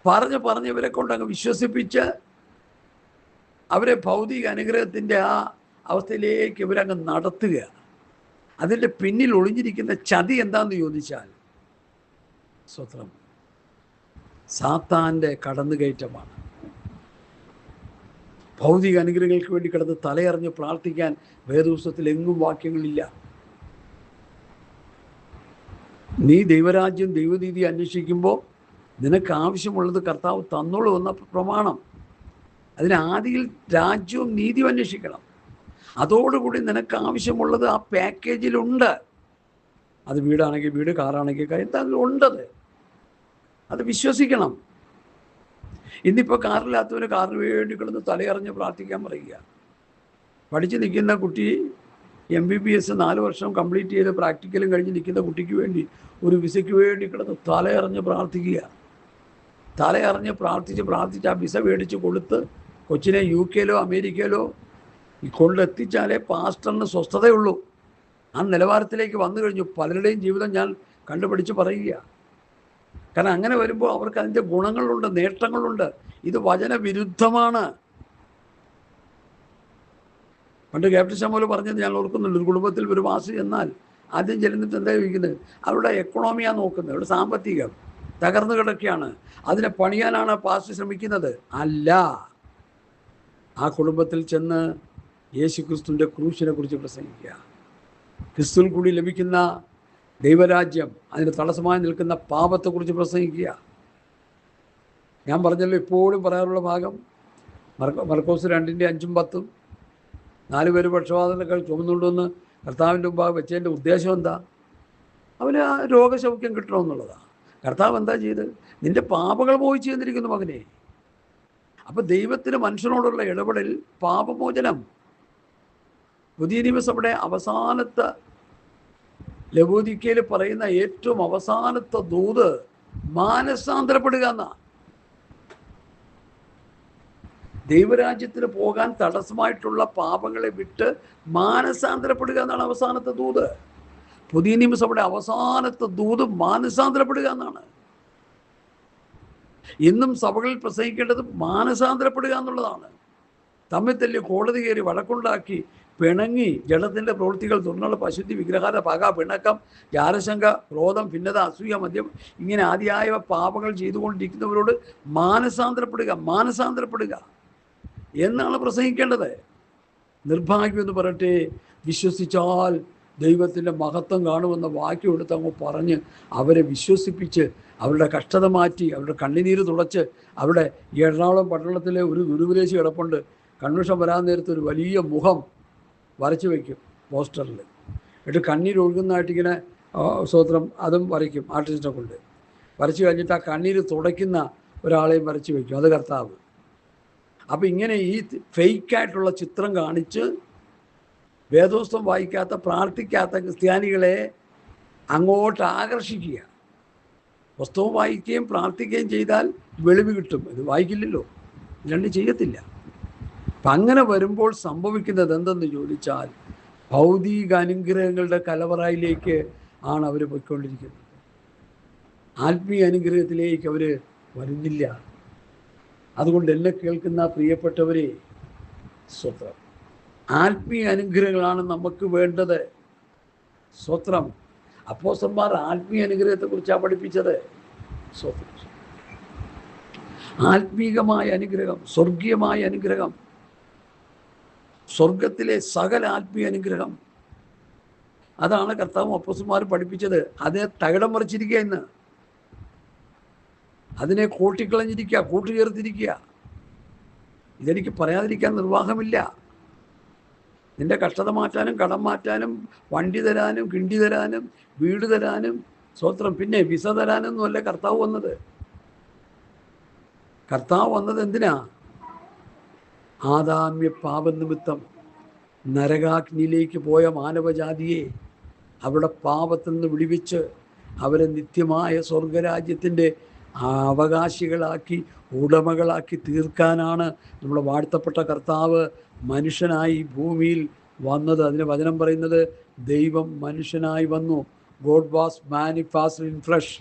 പറഞ്ഞ് ഇവരെ കൊണ്ട് അങ്ങ് വിശ്വസിപ്പിച്ച് അവരെ ഭൗതിക അനുഗ്രഹത്തിൻ്റെ ആ അവസ്ഥയിലേക്ക് ഇവരങ്ങ് നടത്തുക. അതിൻ്റെ പിന്നിൽ ഒളിഞ്ഞിരിക്കുന്ന ചതി എന്താണെന്ന് ചോദിച്ചാൽ, സ്വത്രം സാത്താൻ്റെ കടന്നുകയറ്റമാണ്. ഭൗതിക അനുഗ്രഹങ്ങൾക്ക് വേണ്ടി കിടന്ന് തലയറിഞ്ഞ് പ്രാർത്ഥിക്കാൻ വേദപുസ്തകത്തിൽ എങ്ങും വാക്യങ്ങളില്ല. നീ ദൈവരാജ്യം ദൈവനീതി അന്വേഷിക്കുമ്പോൾ നിനക്ക് ആവശ്യമുള്ളത് കർത്താവ് തന്നോളൂ എന്ന പ്രമാണം. അതിന് ആദിയിൽ രാജ്യവും നീതിയും അന്വേഷിക്കണം. അതോടുകൂടി നിനക്ക് ആവശ്യമുള്ളത് ആ പാക്കേജിലുണ്ട്. അത് വീടാണെങ്കിൽ വീട്, കാറാണെങ്കിൽ കാർ, എന്തായാലും ഉണ്ടത്. അത് വിശ്വസിക്കണം. ഇന്നിപ്പോൾ കാറില്ലാത്തവന് കാറിന് വേണ്ടി കിടന്ന് തലയറിഞ്ഞ് പ്രാർത്ഥിക്കാൻ പറയുക. പഠിച്ച് നിൽക്കുന്ന കുട്ടി MBBS 4 വർഷം കംപ്ലീറ്റ് ചെയ്ത് പ്രാക്ടിക്കലും കഴിഞ്ഞ് നിൽക്കുന്ന കുട്ടിക്ക് വേണ്ടി ഒരു വിസയ്ക്ക് വേണ്ടി കിടന്ന് തലയറിഞ്ഞ് പ്രാർത്ഥിക്കുക. തലയറിഞ്ഞ് പ്രാർത്ഥിച്ച് ആ വിസ മേടിച്ച് കൊടുത്ത് കൊച്ചിനെ UK-ലോ അമേരിക്കയിലോ കൊണ്ടെത്തിച്ചാലേ പാസ്റ്ററിന് സ്വസ്ഥതയുള്ളൂ. ആ നിലവാരത്തിലേക്ക് വന്നു കഴിഞ്ഞു. പലരുടെയും ജീവിതം ഞാൻ കണ്ടുപിടിച്ച് പറയുക. കാരണം അങ്ങനെ വരുമ്പോൾ അവർക്ക് അതിൻ്റെ ഗുണങ്ങളുണ്ട്, നേട്ടങ്ങളുണ്ട്. ഇത് വചനവിരുദ്ധമാണ്. പണ്ട് ക്യാപ്റ്റൻ ശമോല് പറഞ്ഞത് ഞാൻ ഓർക്കുന്നുണ്ട്. ഒരു കുടുംബത്തിൽ ഒരു മാസം ചെന്നാൽ ആദ്യം ചെല്ലുന്നിട്ട് എന്താ ചോദിക്കുന്നത്? അവരുടെ എക്കണോമിയാണ് നോക്കുന്നത്, അവരുടെ സാമ്പത്തികം തകർന്നു കിടക്കുകയാണ്, അതിനെ പണിയാനാണ് പാസ്റ്റർ ശ്രമിക്കുന്നത്. അല്ല, ആ കുടുംബത്തിൽ ചെന്ന് യേശുക്രിസ്തുവിൻ്റെ ക്രൂശിനെ കുറിച്ച് പ്രസംഗിക്കുക. ക്രിസ്തുവിൽ കൂടി ലഭിക്കുന്ന ദൈവരാജ്യം, അതിന് തടസ്സമായി നിൽക്കുന്ന പാപത്തെക്കുറിച്ച് പ്രസംഗിക്കുക. ഞാൻ പറഞ്ഞല്ലോ, എപ്പോഴും പറയാറുള്ള ഭാഗം, മർക്കോസ് 2:5-10 4 പേര് പക്ഷപാതങ്ങൾ ചുമന്നുകൊണ്ടുവന്ന് കർത്താവിൻ്റെ മുമ്പാകെ വെച്ചതിൻ്റെ ഉദ്ദേശം എന്താ? അവന് ആ രോഗസൗഖ്യം കിട്ടണമെന്നുള്ളതാണ്. കർത്താവ് എന്താ ചെയ്ത്? നിൻ്റെ പാപങ്ങൾ മോചിച്ച് തന്നിരിക്കുന്നു മകനെ. അപ്പോൾ ദൈവത്തിന് മനുഷ്യനോടുള്ള ഇടപെടൽ പാപമോചനം. പുതിയ നിയമസഭയുടെ അവസാനത്തെ ലവോദിക്കയിൽ പറയുന്ന ഏറ്റവും അവസാനത്തെ ദൂത് മാനസാന്തരപ്പെടുക എന്നാ. ദൈവരാജ്യത്തിന് പോകാൻ തടസ്സമായിട്ടുള്ള പാപങ്ങളെ വിട്ട് മാനസാന്തരപ്പെടുക എന്നാണ് അവസാനത്തെ ദൂത്. പുതിയ നിയമസഭയുടെ അവസാനത്തെ ദൂത് മാനസാന്തരപ്പെടുക എന്നാണ്. ഇന്നും സഭകളിൽ പ്രസംഗിക്കേണ്ടത് മാനസാന്തരപ്പെടുക എന്നുള്ളതാണ്. തമ്മിൽ തല്ലി കോടതി കയറി വഴക്കുണ്ടാക്കി പിണങ്ങി ജഡത്തിൻ്റെ പ്രവൃത്തികൾ തുറന്നുള്ള പശുദ്ധി വിഗ്രഹാര പക പിണക്കം ജാരശങ്ക ക്രോധം ഭിന്നത അസൂയ മദ്യം ഇങ്ങനെ ആദിയായ പാപങ്ങൾ ചെയ്തുകൊണ്ടിരിക്കുന്നവരോട് മാനസാന്തരപ്പെടുക എന്നാണ് പ്രസംഗിക്കേണ്ടത്. നിർഭാഗ്യമെന്ന് പറയട്ടെ, വിശ്വസിച്ചാൽ ദൈവത്തിൻ്റെ മഹത്വം കാണുമെന്ന വാക്യം എടുത്ത് അങ്ങ് പറഞ്ഞ് അവരെ വിശ്വസിപ്പിച്ച് അവരുടെ കഷ്ടത മാറ്റി അവരുടെ കണ്ണുനീര് തുടച്ച് അവിടെ എറണാകുളം പട്ടണത്തിലെ ഒരു ദുരുപദേശി കിടപ്പുണ്ട്. കൺവെൻഷൻ വരാൻ നേരത്ത് ഒരു വലിയ മുഖം വരച്ച് വയ്ക്കും പോസ്റ്ററിൽ. എന്നിട്ട് കണ്ണീര് ഒഴുകുന്നതായിട്ടിങ്ങനെ സ്തോത്രം അതും വരയ്ക്കും ആർട്ടിസ്റ്റിനെ കൊണ്ട്. വരച്ച് കഴിഞ്ഞിട്ട് ആ കണ്ണീര് തുടയ്ക്കുന്ന ഒരാളെയും വരച്ച് വയ്ക്കും. അത് കർത്താവ്. അപ്പോൾ ഇങ്ങനെ ഈ ഫേക്കായിട്ടുള്ള ചിത്രം കാണിച്ച് വേദോസ്തം വായിക്കാത്ത പ്രാർത്ഥിക്കാത്ത ക്രിസ്ത്യാനികളെ അങ്ങോട്ട് ആകർഷിക്കുക. പുസ്തകം വായിക്കുകയും പ്രാർത്ഥിക്കുകയും ചെയ്താൽ വെളിവ് കിട്ടും. ഇത് വായിക്കില്ലല്ലോ, രണ്ടും ചെയ്യത്തില്ല. അപ്പം അങ്ങനെ വരുമ്പോൾ സംഭവിക്കുന്നത് എന്തെന്ന് ചോദിച്ചാൽ ഭൗതിക അനുഗ്രഹങ്ങളുടെ കലവറയിലേക്ക് ആണ് അവർ പോയിക്കൊണ്ടിരിക്കുന്നത്. ആത്മീയ അനുഗ്രഹത്തിലേക്ക് അവർ വരുന്നില്ല. അതുകൊണ്ട് എന്നെ കേൾക്കുന്ന പ്രിയപ്പെട്ടവരെ, സ്തോത്രം, ആത്മീയ അനുഗ്രഹങ്ങളാണ് നമുക്ക് വേണ്ടത്. സ്തോത്രം. അപ്പോസ്തലന്മാർ ആത്മീയ അനുഗ്രഹത്തെക്കുറിച്ചാണ് പഠിപ്പിച്ചത്. സ്തോത്രം. ആത്മീകമായ അനുഗ്രഹം, സ്വർഗീയമായ അനുഗ്രഹം, സ്വർഗത്തിലെ സകല ആത്മീയ അനുഗ്രഹം, അതാണ് കർത്താവും അപ്പോസ്തലന്മാരും പഠിപ്പിച്ചത്. അതിനെ തകിടം മറിച്ചിരിക്കുക, ഇന്ന് അതിനെ കൂട്ടിക്കളഞ്ഞിരിക്കുക, കൂട്ടുചേർത്തിരിക്കുക. ഇതെനിക്ക് പറയാതിരിക്കാൻ നിർവാഹമില്ല. നിന്റെ കഷ്ടത മാറ്റാനും കടം മാറ്റാനും വണ്ടി തരാനും കിണ്ടി തരാനും വീട് തരാനും സ്തോത്രം പിന്നെ വിസ തരാനൊന്നുമല്ല കർത്താവ് വന്നത്. കർത്താവ് വന്നത് എന്തിനാ? ആദാമ്യ പാപനിമിത്തം നരകാഗ്നിയിലേക്ക് പോയ മാനവജാതിയെ അവരുടെ പാപത്തിൽ നിന്ന് വിടുവിച്ച് അവരെ നിത്യമായ സ്വർഗരാജ്യത്തിൻ്റെ അവകാശികളാക്കി ഉടമകളാക്കി തീർക്കാനാണ് നമ്മുടെ വാഴ്ത്തപ്പെട്ട കർത്താവ് മനുഷ്യനായി ഭൂമിയിൽ വന്നത്. അതിന് വചനം പറയുന്നത് ദൈവം മനുഷ്യനായി വന്നു. God was manifested in flesh.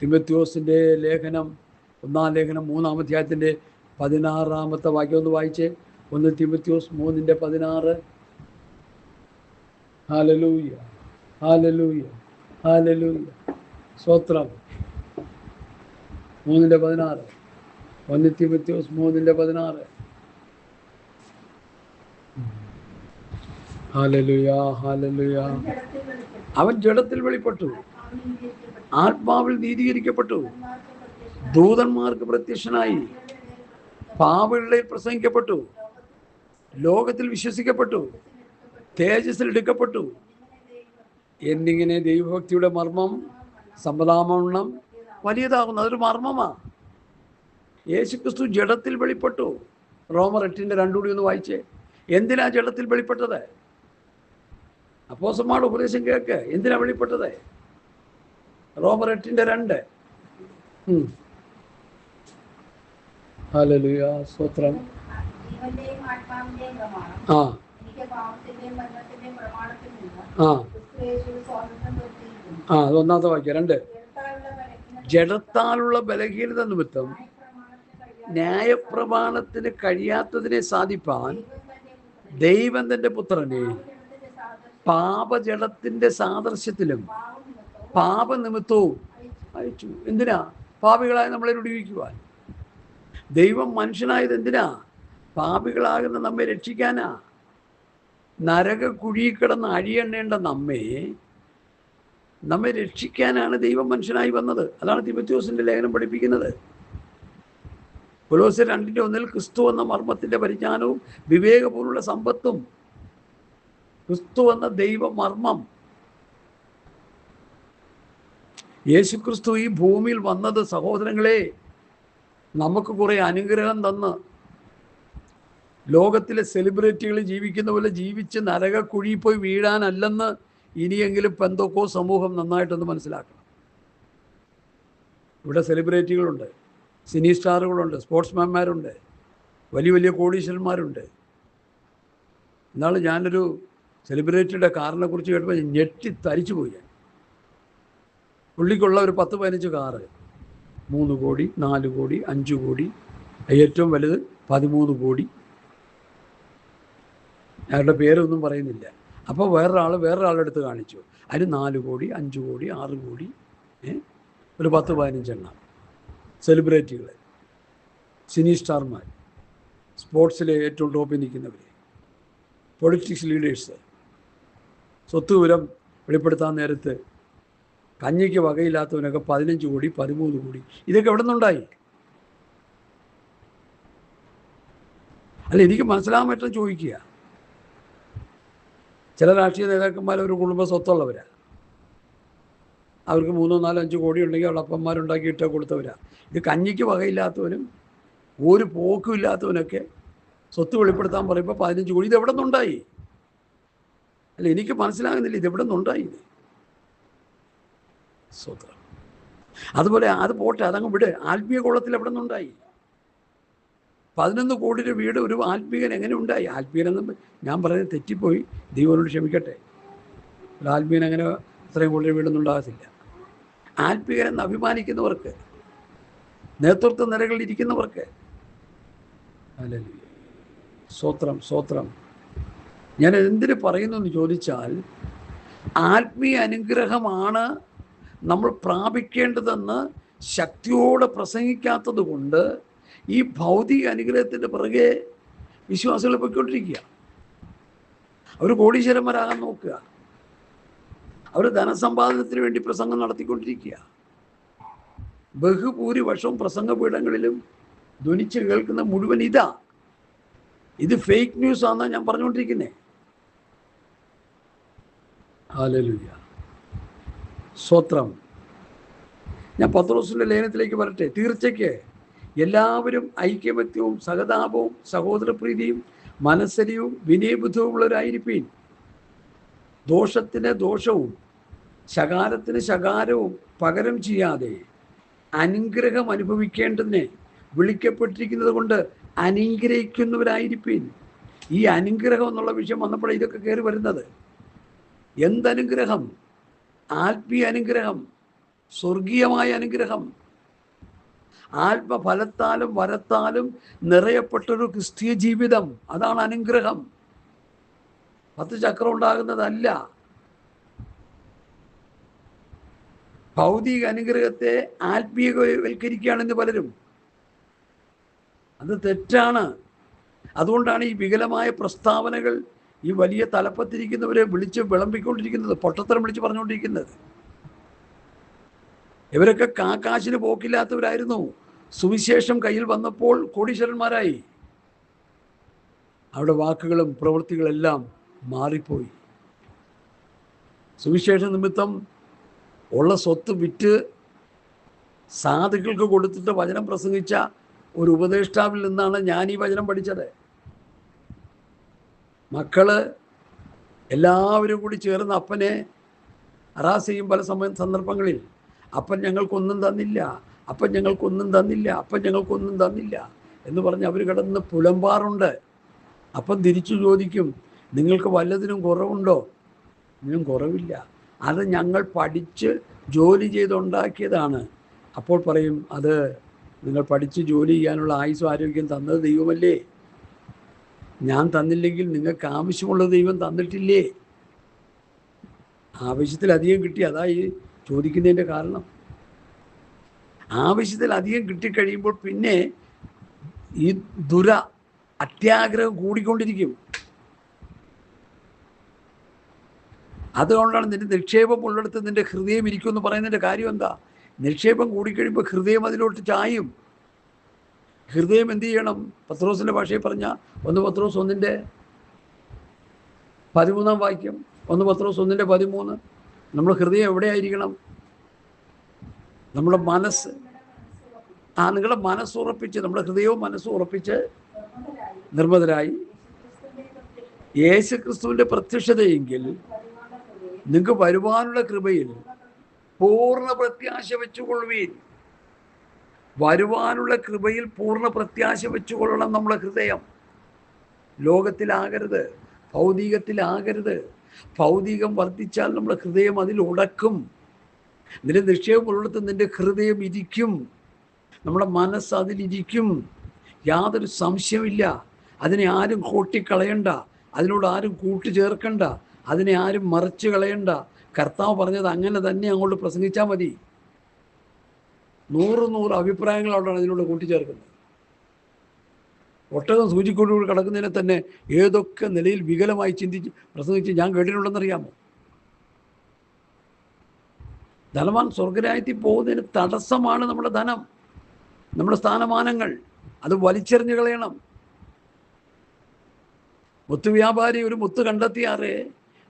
തിമോഥെയോസിൻ്റെ ലേഖനം 1-ാം ലേഖനം 3-ാം അധ്യായത്തിൻ്റെ 16-ാമത്തെ വാക്യം ഒന്ന് വായിച്ചേ. 1 തിമോഥെയോസ് 3:16. Hallelujah, hallelujah, hallelujah. സ്തോത്രം. 3:16. 1 തിമോഥെയോസ് 3:16. Hallelujah, hallelujah. അവൻ ജഡത്തിൽ വെളിപ്പെട്ടു, ആത്മാവിൽ നീതീകരിക്കപ്പെട്ടു, ദൂതന്മാർക്ക് പ്രത്യക്ഷനായി, പാപികളിൽ പ്രസംഗിക്കപ്പെട്ടു, ലോകത്തിൽ വിശ്വസിക്കപ്പെട്ടു, തേജസ്സിൽ എടുക്കപ്പെട്ടു എന്നിങ്ങനെ ദൈവഭക്തിയുടെ മർമ്മം സമ്മതാമണ്ണം വലിയതാകുന്നു. അതൊരു മർമ്മമാണ്. യേശുക്രിസ്തു ജഡത്തിൽ വെളിപ്പെട്ടു. റോമർ 8:2 കൂടി ഒന്ന് വായിച്ചേ. എന്തിനാ ജഡത്തിൽ വെളിപ്പെട്ടത്? അപ്പോസ്തലന്മാരുടെ ഉപദേശം കേൾക്ക്. എന്തിനാ വെളിപ്പെട്ടത്? റോമർ 8:2. ഹല്ലേലൂയ, സ്തോത്രം. ആ ആ അത് 1-ാമത്തെ വാക്യം 2. ജഡത്താലുള്ള ബലഹീനത നിമിത്തം ന്യായപ്രമാണത്തിന് കഴിയാത്തതിനെ സാധിപ്പാൻ ദൈവം തൻ്റെ പുത്രനെ പാപജഡത്തിൻ്റെ സാദൃശ്യത്തിലും പാപനിമിത്തവും അയച്ചു. എന്തിനാ? പാപികളായി നമ്മളെ വിടുവിക്കുവാൻ. ദൈവം മനുഷ്യനായത് എന്തിനാ? പാപികളാകുന്ന നമ്മെ രക്ഷിക്കാനാ. നരക കുഴിയിൽ കിടന്ന് അഴിയെണ്ണേണ്ട നമ്മെ രക്ഷിക്കാനാണ് ദൈവം മനുഷ്യനായി വന്നത്. അതാണ് തിമോഥെയോസിൻ്റെ ലേഖനം പഠിപ്പിക്കുന്നത്. കൊലോസ്യർ 2:1 ക്രിസ്തു എന്ന മർമ്മത്തിൻ്റെ പരിജ്ഞാനവും വിവേകപൂർവ്വമുള്ള സമ്പത്തും. ക്രിസ്തു എന്ന ദൈവമർമ്മം. യേശുക്രിസ്തു ഈ ഭൂമിയിൽ വന്നത് സഹോദരങ്ങളെ നമുക്ക് കുറേ അനുഗ്രഹം തന്ന് ലോകത്തിലെ സെലിബ്രിറ്റികൾ ജീവിക്കുന്ന പോലെ ജീവിച്ച് നരകക്കുഴിയിൽ പോയി വീഴാനല്ലെന്ന് ഇനിയെങ്കിലും പെന്തോക്കോ സമൂഹം നന്നായിട്ടൊന്ന് മനസ്സിലാക്കണം. ഇവിടെ സെലിബ്രിറ്റികളുണ്ട്, സിനി സ്റ്റാറുകളുണ്ട്, സ്പോർട്സ്മാൻമാരുണ്ട്, വലിയ വലിയ കോടീശ്വരന്മാരുണ്ട്. എന്നാലും ഞാനൊരു സെലിബ്രിറ്റിയുടെ കാറിനെക്കുറിച്ച് കേട്ടപ്പോൾ ഞെട്ടി തരിച്ചു പോയി. പുള്ളിക്കുള്ള ഒരു 10-15 കാറ്, 3 കോടി, 4 കോടി, 5 കോടി, ഏറ്റവും വലുത് 13 കോടി. അയാളുടെ പേരൊന്നും പറയുന്നില്ല. അപ്പോൾ വേറൊരാളുടെ അടുത്ത് കാണിച്ചു, അതിന് 4 കോടി, 5 കോടി, 6 കോടി, ഒരു 10-15 എണ്ണം സെലിബ്രിറ്റികൾ, സിനി സ്റ്റാർമാർ, സ്പോർട്സിലെ ഏറ്റവും ടോപ്പിൽ നിൽക്കുന്നവർ, പൊളിറ്റിക്സ് ലീഡേഴ്സ്. സ്വത്ത് വിവരം വെളിപ്പെടുത്താൻ നേരത്ത് കഞ്ഞിക്ക് വകയില്ലാത്തവനൊക്കെ 15 കോടി, 13 കോടി. ഇതൊക്കെ എവിടെ നിന്നുണ്ടായി? അല്ല, എനിക്ക് മനസ്സിലാകാൻ പറ്റും ചോദിക്കുക. ചില രാഷ്ട്രീയ നേതാക്കന്മാർ ഒരു കുടുംബ സ്വത്തുള്ളവരാണ്. അവർക്ക് 3, 4, 5 കോടി ഉണ്ടെങ്കിൽ അവരുടെ അപ്പന്മാരുണ്ടാക്കി ഇട്ട് കൊടുത്തവരാണ്. ഇത് കഞ്ഞിക്ക് വകയില്ലാത്തവനും ഒരു പോക്കും ഇല്ലാത്തവനൊക്കെ സ്വത്ത് വെളിപ്പെടുത്താൻ പറയുമ്പോൾ 15 കോടി. ഇത് എവിടെ നിന്നുണ്ടായി? അല്ല, എനിക്ക് മനസ്സിലാകുന്നില്ല, ഇത് എവിടെ നിന്നുണ്ടായി ഇത്. സ്വത്രം. അതുപോലെ അത് പോട്ടെ, അതങ്ങ് വിട്. ആത്മീയ കോളത്തിൽ എവിടെ നിന്നുണ്ടായി? 11 കോടിയുടെ വീട് ഒരു ആത്മീയൻ എങ്ങനെ ഉണ്ടായി? ആത്മീയനെന്ന് ഞാൻ പറയുന്നത് തെറ്റിപ്പോയി, ദൈവനോട് ക്ഷമിക്കട്ടെ. ഒരു ആത്മീയൻ അങ്ങനെ ഇത്രയും കോടിയുടെ വീടൊന്നും ഉണ്ടാകത്തില്ല. ആത്മീയനെന്ന് അഭിമാനിക്കുന്നവർക്ക്, നേതൃത്വ നിലകളിൽ ഇരിക്കുന്നവർക്ക്. ഹല്ലേലൂയ. സ്തോത്രം, സ്തോത്രം. ഞാൻ എന്തിനു പറയുന്നു എന്ന് ചോദിച്ചാൽ, ആത്മീയ അനുഗ്രഹമാണ് നമ്മൾ പ്രാപിക്കേണ്ടതെന്ന് ശക്തിയോടെ പ്രസംഗിക്കാത്തത് കൊണ്ട് ഈ ഭൗതിക അനുഗ്രഹത്തിൻ്റെ പിറകെ വിശ്വാസികൾ പൊയ്ക്കൊണ്ടിരിക്കുക. അവർ കോടീശ്വരന്മാരാകാൻ നോക്കുക. അവർ ധനസമ്പാദനത്തിന് വേണ്ടി പ്രസംഗം നടത്തിക്കൊണ്ടിരിക്കുക. ബഹുഭൂരിപക്ഷവും പ്രസംഗപീഠങ്ങളിലും ധ്വനിച്ച് കേൾക്കുന്ന മുഴുവൻ ഇത് ഫേക്ക് ന്യൂസ് ആണെന്നാണ് ഞാൻ പറഞ്ഞുകൊണ്ടിരിക്കുന്നത്. ഹല്ലേലൂയ. സ്തോത്രം. ഞാൻ പത്രോസിൻ്റെ ലേഖനത്തിലേക്ക് വരട്ടെ. തീർച്ചയ്ക്ക് എല്ലാവരും ഐക്യമത്യവും സഹതാപവും സഹോദരപ്രീതിയും മനസ്സരിയും വിനയബുദ്ധവുമുള്ളവരായിരിപ്പീൻ. ദോഷത്തിന് ദോഷവും ശകാരത്തിന് ശകാരവും പകരം ചെയ്യാതെ അനുഗ്രഹം അനുഭവിക്കേണ്ടതിനെ വിളിക്കപ്പെട്ടിരിക്കുന്നത് കൊണ്ട് അനുഗ്രഹിക്കുന്നവരായിരിപ്പീൻ. ഈ അനുഗ്രഹം എന്നുള്ള വിഷയം വന്നപ്പോഴാണ് ഇതൊക്കെ കയറി വരുന്നത്. എന്തനുഗ്രഹം? ആത്മീയ അനുഗ്രഹം, സ്വർഗീയമായ അനുഗ്രഹം. ആത്മഫലത്താലും വരത്താലും നിറയപ്പെട്ടൊരു ക്രിസ്തീയ ജീവിതം, അതാണ് അനുഗ്രഹം. 10 ചക്രം ഉണ്ടാകുന്നതല്ല. ഭൗതിക അനുഗ്രഹത്തെ ആത്മീയവൽക്കരിക്കുകയാണെന്ന് പലരും. അത് തെറ്റാണ്. അതുകൊണ്ടാണ് ഈ വികലമായ പ്രസ്താവനകൾ ഈ വലിയ തലപ്പത്തിരിക്കുന്നവരെ വിളിച്ച് വിളമ്പിക്കൊണ്ടിരിക്കുന്നത്, പൊട്ടത്തരം വിളിച്ച് പറഞ്ഞുകൊണ്ടിരിക്കുന്നത്. ഇവരൊക്കെ കാശിന് പോക്കില്ലാത്തവരായിരുന്നു. സുവിശേഷം കയ്യിൽ വന്നപ്പോൾ കോടീശ്വരന്മാരായി. അവരുടെ വാക്കുകളും പ്രവൃത്തികളെല്ലാം മാറിപ്പോയി. സുവിശേഷ നിമിത്തം ഉള്ള സ്വത്ത് വിറ്റ് സാധുക്കൾക്ക് കൊടുത്തിട്ട് വചനം പ്രസംഗിച്ച ഒരു ഉപദേഷ്ടാവിൽ നിന്നാണ് ഞാൻ ഈ വചനം പഠിച്ചത്. മക്കള് എല്ലാവരും കൂടി ചേർന്ന് അപ്പനെ ഹറാസ് ചെയ്യും പല സന്ദർഭങ്ങളിൽ. അപ്പൻ ഞങ്ങൾക്കൊന്നും തന്നില്ല, അപ്പൻ ഞങ്ങൾക്കൊന്നും തന്നില്ല, അപ്പൻ ഞങ്ങൾക്കൊന്നും തന്നില്ല എന്ന് പറഞ്ഞ് അവർ കിടന്ന് പുലമ്പാറുണ്ട്. അപ്പം തിരിച്ചു ചോദിക്കും, നിങ്ങൾക്ക് വല്ലതിനും കുറവുണ്ടോ? ഇതിനും കുറവില്ല, അത് ഞങ്ങൾ പഠിച്ച് ജോലി ചെയ്തുണ്ടാക്കിയതാണ്. അപ്പോൾ പറയും, അത് നിങ്ങൾ പഠിച്ച് ജോലി ചെയ്യാനുള്ള ആയുസ്സും ആരോഗ്യം തന്നത് ദൈവമല്ലേ? ഞാൻ തന്നില്ലെങ്കിൽ നിങ്ങൾക്ക് ആവശ്യമുള്ള ദൈവം തന്നിട്ടില്ലേ? ആവശ്യത്തിലധികം കിട്ടി, അതായി ചോദിക്കുന്നതിൻ്റെ കാരണം. ആവശ്യത്തിലധികം കിട്ടിക്കഴിയുമ്പോൾ പിന്നെ ഈ അത്യാഗ്രഹം കൂടിക്കൊണ്ടിരിക്കും. അതുകൊണ്ടാണ് നിന്റെ നിക്ഷേപം ഉള്ളിടത്ത് നിന്റെ ഹൃദയം ഇരിക്കുമെന്ന് പറയുന്നതിൻ്റെ കാര്യം എന്താ? നിക്ഷേപം കൂടിക്കഴിയുമ്പോൾ ഹൃദയം അതിലോട്ട് ചായും. ഹൃദയം എന്ത് ചെയ്യണം? പത്രോസിൻ്റെ ഭാഷയിൽ പറഞ്ഞ 1 പത്രോസ് 1:13 1 പത്രോസ് 1:13. നമ്മുടെ ഹൃദയം എവിടെയായിരിക്കണം? നമ്മുടെ മനസ്സ്. നിങ്ങളുടെ മനസ്സുറപ്പിച്ച്, നമ്മുടെ ഹൃദയവും മനസ്സും ഉറപ്പിച്ച് നിർമ്മതരായി യേശു ക്രിസ്തുവിൻ്റെ പ്രത്യക്ഷതയെങ്കിൽ നിങ്ങൾക്ക് വരുവാനുള്ള കൃപയിൽ പൂർണ്ണ പ്രത്യാശ വെച്ചുകൊള്ളുവീൻ. വരുവാനുള്ള കൃപയിൽ പൂർണ്ണ പ്രത്യാശ വെച്ചുകൊള്ളണം നമ്മുടെ ഹൃദയം. ലോകത്തിലാകരുത്, ഭൗതികത്തിലാകരുത്. ഭൗതികം വർദ്ധിച്ചാൽ നമ്മുടെ ഹൃദയം അതിൽ ഉടക്കും. നിന്റെ നിക്ഷേപമുള്ളിടത്ത് നിന്റെ ഹൃദയം ഇരിക്കും, നമ്മുടെ മനസ്സ് അതിലിരിക്കും. യാതൊരു സംശയമില്ല. അതിനെ ആരും കൂട്ടിക്കളയണ്ട, അതിനോട് ആരും കൂട്ടുചേർക്കണ്ട, അതിനെ ആരും മറിച്ച് കളയണ്ട. കർത്താവ് പറഞ്ഞത് അങ്ങനെ തന്നെ അങ്ങോട്ട് പ്രസംഗിച്ചാൽ മതി. 100 അഭിപ്രായങ്ങളോടാണ് അതിനോട് കൂട്ടിച്ചേർക്കുന്നത്. ഒട്ടകം സൂചിക്കൂടി കിടക്കുന്നതിനെ തന്നെ ഏതൊക്കെ നിലയിൽ വികലമായി ചിന്തിച്ച് പ്രസംഗിച്ച് ഞാൻ കേട്ടിട്ടുണ്ടെന്നറിയാമോ? ധനവാൻ സ്വർഗരാജ്യത്തിൽ പോകുന്നതിന് തടസ്സമാണ് നമ്മുടെ ധനം, നമ്മുടെ സ്ഥാനമാനങ്ങൾ. അത് വലിച്ചെറിഞ്ഞു കളയണം. മുത്ത് വ്യാപാരി ഒരു മുത്ത് കണ്ടെത്തിയാറേ,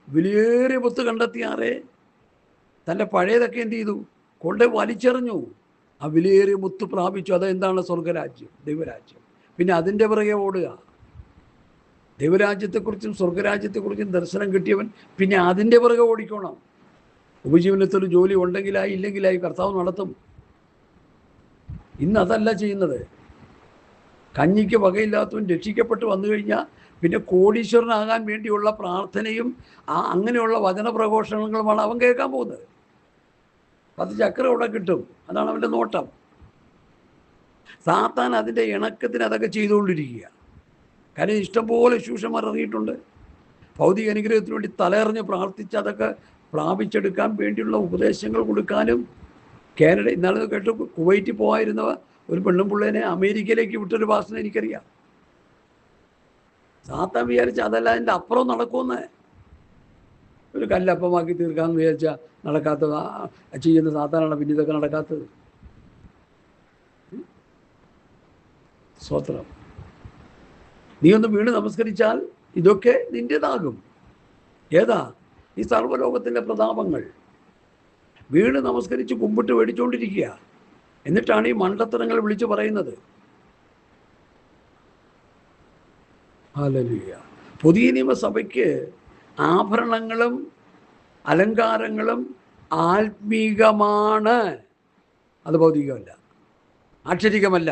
വിലയേറിയ മുത്ത് കണ്ടെത്തിയാറേ, തൻ്റെ പഴയതൊക്കെ എന്ത് ചെയ്തു? കൊണ്ട് വലിച്ചെറിഞ്ഞു. ആ വിലയേറിയ മുത്ത് പ്രാപിച്ചു. അതെന്താണ്? സ്വർഗരാജ്യം, ദൈവരാജ്യം. പിന്നെ അതിൻ്റെ പിറകെ ഓടുക. ദൈവരാജ്യത്തെക്കുറിച്ചും സ്വർഗരാജ്യത്തെക്കുറിച്ചും ദർശനം കിട്ടിയവൻ പിന്നെ അതിൻ്റെ പിറകെ ഓടിക്കണം. ഉപജീവനത്തിൽ ജോലി ഉണ്ടെങ്കിലായി, ഇല്ലെങ്കിലായി, കർത്താവ് നടത്തും. ഇന്ന് അതല്ല ചെയ്യുന്നത്. കഞ്ഞിക്ക് വകയില്ലാത്തവൻ രക്ഷിക്കപ്പെട്ട് വന്നു കഴിഞ്ഞാൽ പിന്നെ കോടീശ്വരനാകാൻ വേണ്ടിയുള്ള പ്രാർത്ഥനയും അങ്ങനെയുള്ള വചനപ്രഘോഷണങ്ങളുമാണ് അവൻ കേൾക്കാൻ പോകുന്നത്. 10 ചക്രം അവിടെ കിട്ടും, അതാണ് അവൻ്റെ നോട്ടം. സാത്താൻ അതിൻ്റെ ഇണക്കത്തിന് അതൊക്കെ ചെയ്തുകൊണ്ടിരിക്കുക. കാര്യം ഇഷ്ടംപോലെ ശൂഷന്മാർ ഇറങ്ങിയിട്ടുണ്ട്. ഭൗതിക അനുഗ്രഹത്തിന് വേണ്ടി തലയെറിഞ്ഞ് പ്രാർത്ഥിച്ച് അതൊക്കെ പ്രാപിച്ചെടുക്കാൻ വേണ്ടിയുള്ള ഉപദേശങ്ങൾ കൊടുക്കാനും. കാനഡ ഇന്നാളെ കേട്ടു, കുവൈറ്റിൽ പോകാതിരുന്നവ ഒരു പെണ്ണും പിള്ളേനെ അമേരിക്കയിലേക്ക് വിട്ടൊരു ഭാഷ എനിക്കറിയാം. സാത്താൻ വിചാരിച്ച അതല്ല, അതിൻ്റെ അപ്പുറം നടക്കുമെന്ന്. ഒരു കല്ലപ്പമാക്കി തീർക്കാമെന്ന് വിചാരിച്ചാൽ നടക്കാത്തത് ചെയ്യുന്ന സാത്താനാണ് പിന്നെ ഇതൊക്കെ നടക്കാത്തത്. സ്തോത്രം. നീ ഒന്ന് വീണ് നമസ്കരിച്ചാൽ ഇതൊക്കെ നിൻ്റേതാകും. ഏതാ? ഈ സർവ്വലോകത്തിൻ്റെ പ്രതാപങ്ങൾ. വീണ് നമസ്കരിച്ച് കുമ്പിട്ട് മേടിച്ചുകൊണ്ടിരിക്കുക. എന്നിട്ടാണ് ഈ മണ്ടത്തരങ്ങൾ വിളിച്ചു പറയുന്നത്. ഹല്ലേലൂയ. പുതിയ നിയമസഭയ്ക്ക് ആഭരണങ്ങളും അലങ്കാരങ്ങളും ആത്മീകമാണ്, അത് ഭൗതികമല്ല, ആക്ഷരികമല്ല.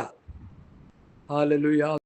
ഹല്ലേലൂയ.